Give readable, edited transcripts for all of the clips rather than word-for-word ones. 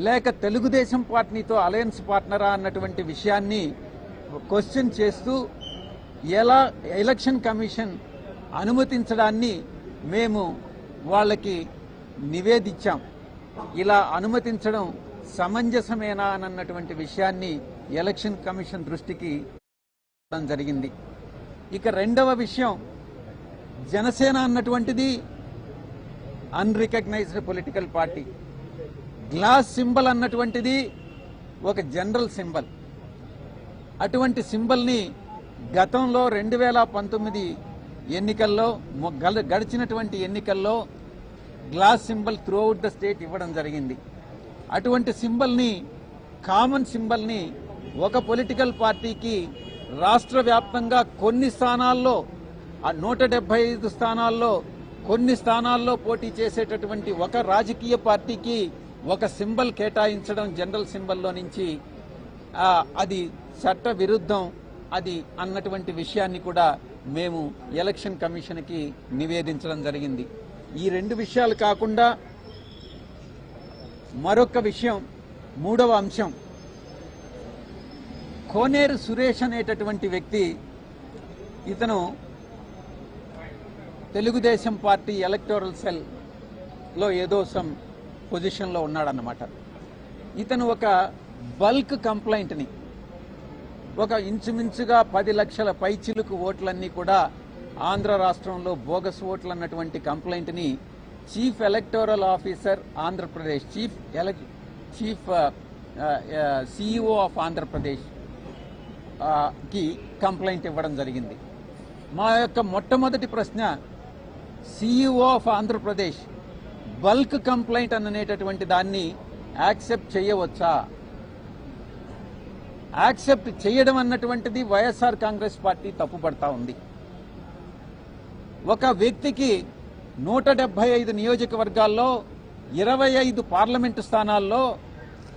లేక తెలుగుదేశం పార్టీతో అలయన్స్ పార్ట్నరా అన్నటువంటి విషయాన్ని క్వశ్చన్ చేస్తూ ఎలా ఎలక్షన్ కమిషన్ అనుమతించడాన్ని మేము వాళ్ళకి నివేదించాం. ఇలా అనుమతించడం సమంజసమేనా అన్నటువంటి విషయాన్ని ఎలక్షన్ కమిషన్ దృష్టికి జరిగింది. ఇక రెండవ విషయం, జనసేన అన్నటువంటిది unrecognised political party. Glass symbol అన్నటువంటిది ఒక జనరల్ సింబల్. అటువంటి సింబల్ని గతంలో 2019 ఎన్నికల్లో గడిచినటువంటి ఎన్నికల్లో glass symbol throughout the state ఇవ్వడం జరిగింది. అటువంటి సింబల్ని, కామన్ సింబల్ని ఒక పొలిటికల్ పార్టీకి రాష్ట్ర వ్యాప్తంగా కొన్ని స్థానాల్లో 175 స్థానాల్లో కొన్ని స్థానాల్లో పోటీ చేసేటటువంటి ఒక రాజకీయ పార్టీకి ఒక సింబల్ కేటాయించడం జనరల్ సింబల్లో నుంచి అది చట్ట విరుద్ధం అది అన్నటువంటి విషయాన్ని కూడా మేము ఎలక్షన్ కమిషన్కి నివేదించడం జరిగింది. ఈ రెండు విషయాలు కాకుండా మరొక విషయం, మూడవ అంశం, కోనేరు సురేష్ అనేటటువంటి వ్యక్తి, ఇతను తెలుగుదేశం పార్టీ ఎలక్టోరల్ సెల్లో ఏదో సమ్ పొజిషన్లో ఉన్నాడన్నమాట. ఇతను ఒక బల్క్ కంప్లైంట్ని, ఒక ఇంచుమించుగా 10 లక్షల పైచిలుకు ఓట్లన్నీ కూడా ఆంధ్ర రాష్ట్రంలో బోగస్ ఓట్లు అన్నటువంటి కంప్లైంట్ని chief electoral officer Andhra Pradesh, chief CEO of Andhra Pradesh కి కంప్లైంట్ ఇవ్వడం జరిగింది. మా యొక్క మొట్టమొదటి ప్రశ్న, CEO of Andhra Pradesh bulk complaint అనేటటువంటి దాన్ని యాక్సెప్ట్ చేయవచ్చా? యాక్సెప్ట్ చేయడం అన్నటువంటిది వైఎస్ఆర్ కాంగ్రెస్ పార్టీ తప్పుపడతా ఉంది. ఒక వ్యక్తికి 175 నియోజకవర్గాల్లో 25 పార్లమెంటు స్థానాల్లో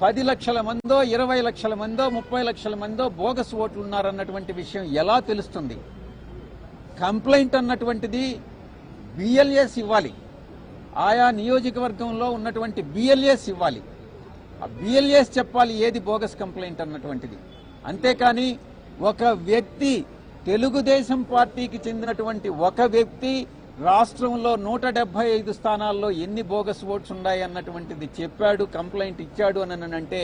10 లక్షల మందో 20 లక్షల మందో 30 లక్షల మందో బోగస్ ఓట్లు ఉన్నారన్నటువంటి విషయం ఎలా తెలుస్తుంది? కంప్లైంట్ అన్నటువంటిది బిఎల్ఏస్ ఇవ్వాలి, ఆయా నియోజకవర్గంలో ఉన్నటువంటి బిఎల్ఏస్ ఇవ్వాలి. ఆ బిఎల్ఏస్ చెప్పాలి ఏది బోగస్ కంప్లైంట్ అన్నటువంటిది. అంతేకాని ఒక వ్యక్తి, తెలుగుదేశం పార్టీకి చెందినటువంటి ఒక వ్యక్తి రాష్ట్రంలో 175 స్థానాల్లో ఎన్ని బోగస్ ఓట్స్ ఉన్నాయి అన్నటువంటిది చెప్పాడు, కంప్లైంట్ ఇచ్చాడు అని అంటే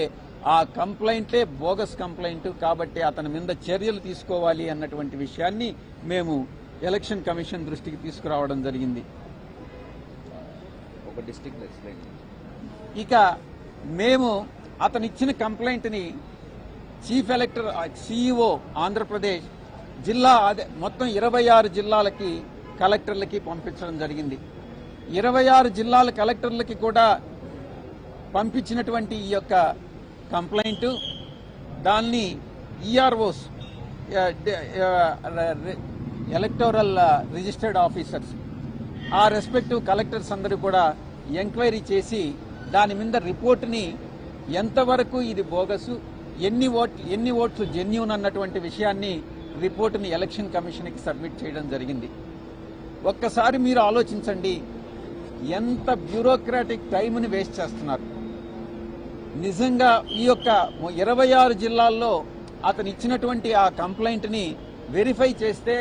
ఆ కంప్లైంటే బోగస్ కంప్లైంట్. కాబట్టి అతని మీద చర్యలు తీసుకోవాలి అన్నటువంటి విషయాన్ని మేము ఎలక్షన్ కమిషన్ దృష్టికి తీసుకురావడం జరిగింది. ఇక మేము అతనిచ్చిన కంప్లైంట్ని చీఫ్ ఎలక్టర్ సిఇఓ ఆంధ్రప్రదేశ్ జిల్లా మొత్తం 26 జిల్లాలకి కలెక్టర్లకి పంపించడం జరిగింది. 26 జిల్లాల కలెక్టర్లకి కూడా పంపించినటువంటి ఈ యొక్క కంప్లైంట్ దాన్ని ఈఆర్ఓస్, ఎలక్టోరల్ రిజిస్టర్డ్ ఆఫీసర్స్, ఆ రెస్పెక్టివ్ కలెక్టర్స్ అందరూ కూడా ఎంక్వైరీ చేసి దాని మీద రిపోర్ట్ని ఎంతవరకు ఇది బోగసు, ఎన్ని ఓట్లు జెన్యూన్ అన్నటువంటి విషయాన్ని రిపోర్టుని ఎలక్షన్ కమిషన్కి సబ్మిట్ చేయడం జరిగింది. ఒక్కసారి మీరు ఆలోచించండి, ఎంత బ్యూరోక్రాటిక్ టైంని వేస్ట్ చేస్తున్నారు. నిజంగా ఈ యొక్క 26 జిల్లాల్లో అతను ఇచ్చినటువంటి ఆ కంప్లైంట్ని వెరిఫై చేస్తే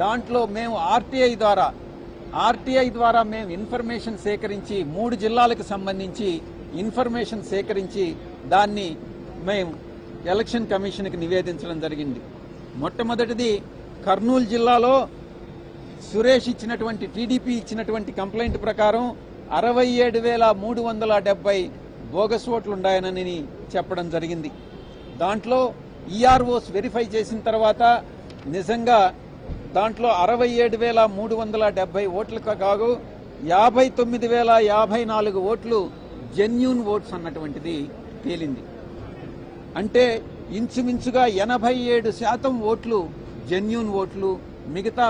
దాంట్లో మేము ఆర్టీఐ ద్వారా మేము ఇన్ఫర్మేషన్ సేకరించి 3 జిల్లాలకు సంబంధించి ఇన్ఫర్మేషన్ సేకరించి దాన్ని మేము ఎలక్షన్ కమిషన్కి నివేదించడం జరిగింది. మొట్టమొదటిది కర్నూలు జిల్లాలో సురేష్ ఇచ్చినటువంటి, టీడీపీ ఇచ్చినటువంటి కంప్లైంట్ ప్రకారం 67,370 బోగస్ ఓట్లు ఉన్నాయని చెప్పడం జరిగింది. దాంట్లో ఈఆర్ఓస్ వెరిఫై చేసిన తర్వాత నిజంగా దాంట్లో 67,370 ఓట్లకు కాదు 59,054 ఓట్లు జెన్యూన్ ఓట్స్ అన్నటువంటిది తేలింది. అంటే ఇంచుమించుగా 87% ఓట్లు జెన్యూన్ ఓట్లు, మిగతా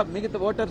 ఓటర్స్